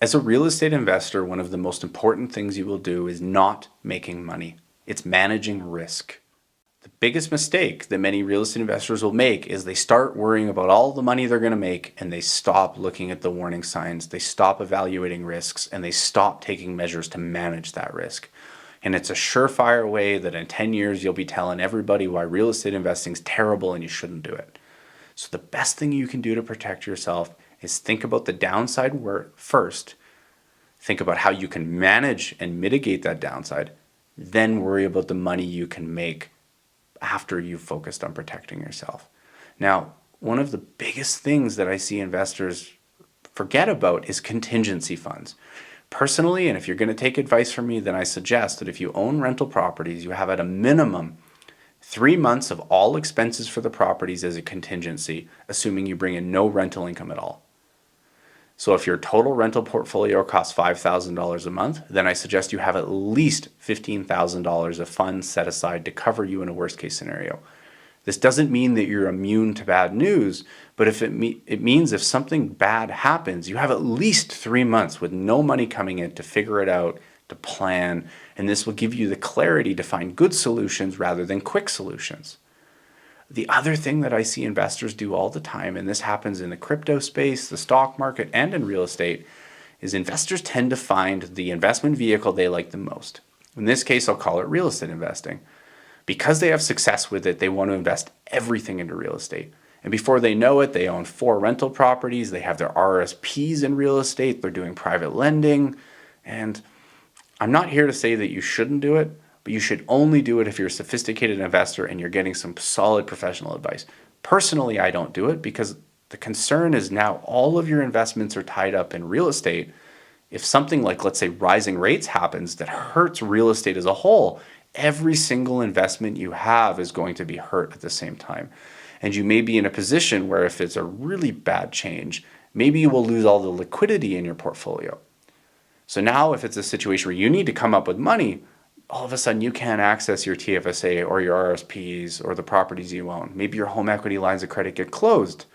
As a real estate investor, one of the most important things you will do is not making money. It's managing risk. The biggest mistake that many real estate investors will make is they start worrying about all the money they're going to make and they stop looking at the warning signs, they stop evaluating risks, and they stop taking measures to manage that risk. And it's a surefire way that in 10 years you'll be telling everybody why real estate investing is terrible and you shouldn't do it. So the best thing you can do to protect yourself is think about the downside first. Think about how you can manage and mitigate that downside, then worry about the money you can make after you've focused on protecting yourself. Now, one of the biggest things that I see investors forget about is contingency funds. Personally, and if you're going to take advice from me, then I suggest that if you own rental properties, you have at a minimum 3 months of all expenses for the properties as a contingency, assuming you bring in no rental income at all. So if your total rental portfolio costs $5,000 a month, then I suggest you have at least $15,000 of funds set aside to cover you in a worst case scenario. This doesn't mean that you're immune to bad news, but if it means if something bad happens, you have at least 3 months with no money coming in to figure it out, to plan, and this will give you the clarity to find good solutions rather than quick solutions. The other thing that I see investors do all the time, and this happens in the crypto space, the stock market, and in real estate, is investors tend to find the investment vehicle they like the most. In this case, I'll call it real estate investing. Because they have success with it, they want to invest everything into real estate. And before they know it, they own 4 rental properties, they have their RSPs in real estate, they're doing private lending. And I'm not here to say that you shouldn't do it, but you should only do it if you're a sophisticated investor and you're getting some solid professional advice. Personally, I don't do it because the concern is now all of your investments are tied up in real estate. If something like, let's say, rising rates happens that hurts real estate as a whole, every single investment you have is going to be hurt at the same time. And you may be in a position where if it's a really bad change, maybe you will lose all the liquidity in your portfolio. So now if it's a situation where you need to come up with money, all of a sudden you can't access your TFSA or your RSPs or the properties you own. Maybe your home equity lines of credit get closed.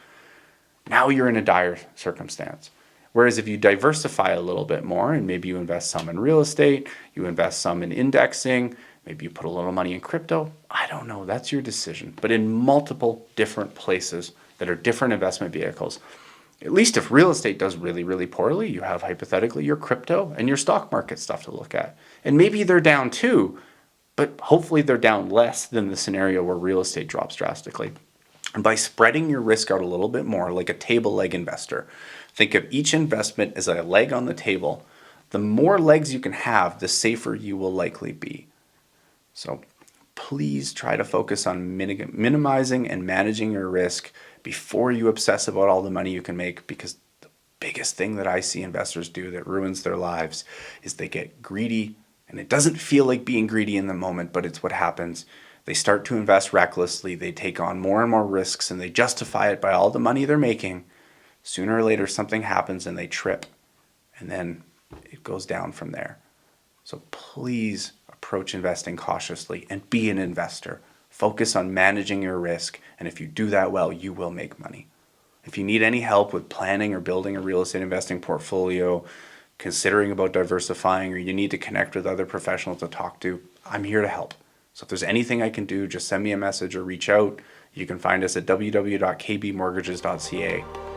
Now you're in a dire circumstance. Whereas if you diversify a little bit more and maybe you invest some in real estate, you invest some in indexing, maybe you put a little money in crypto, I don't know, that's your decision. But in multiple different places that are different investment vehicles. At least if real estate does really, really poorly, you have hypothetically your crypto and your stock market stuff to look at. And maybe they're down too, but hopefully they're down less than the scenario where real estate drops drastically. And by spreading your risk out a little bit more, like a table leg investor, think of each investment as a leg on the table. The more legs you can have, the safer you will likely be. So please try to focus on minimizing and managing your risk before you obsess about all the money you can make, because the biggest thing that I see investors do that ruins their lives is they get greedy, and it doesn't feel like being greedy in the moment, but it's what happens. They start to invest recklessly, they take on more and more risks, and they justify it by all the money they're making. Sooner or later something happens and they trip, and then it goes down from there. So please approach investing cautiously and be an investor. Focus on managing your risk, and if you do that well, you will make money. If you need any help with planning or building a real estate investing portfolio, considering about diversifying, or you need to connect with other professionals to talk to, I'm here to help. So if there's anything I can do, just send me a message or reach out. You can find us at www.kbmortgages.ca.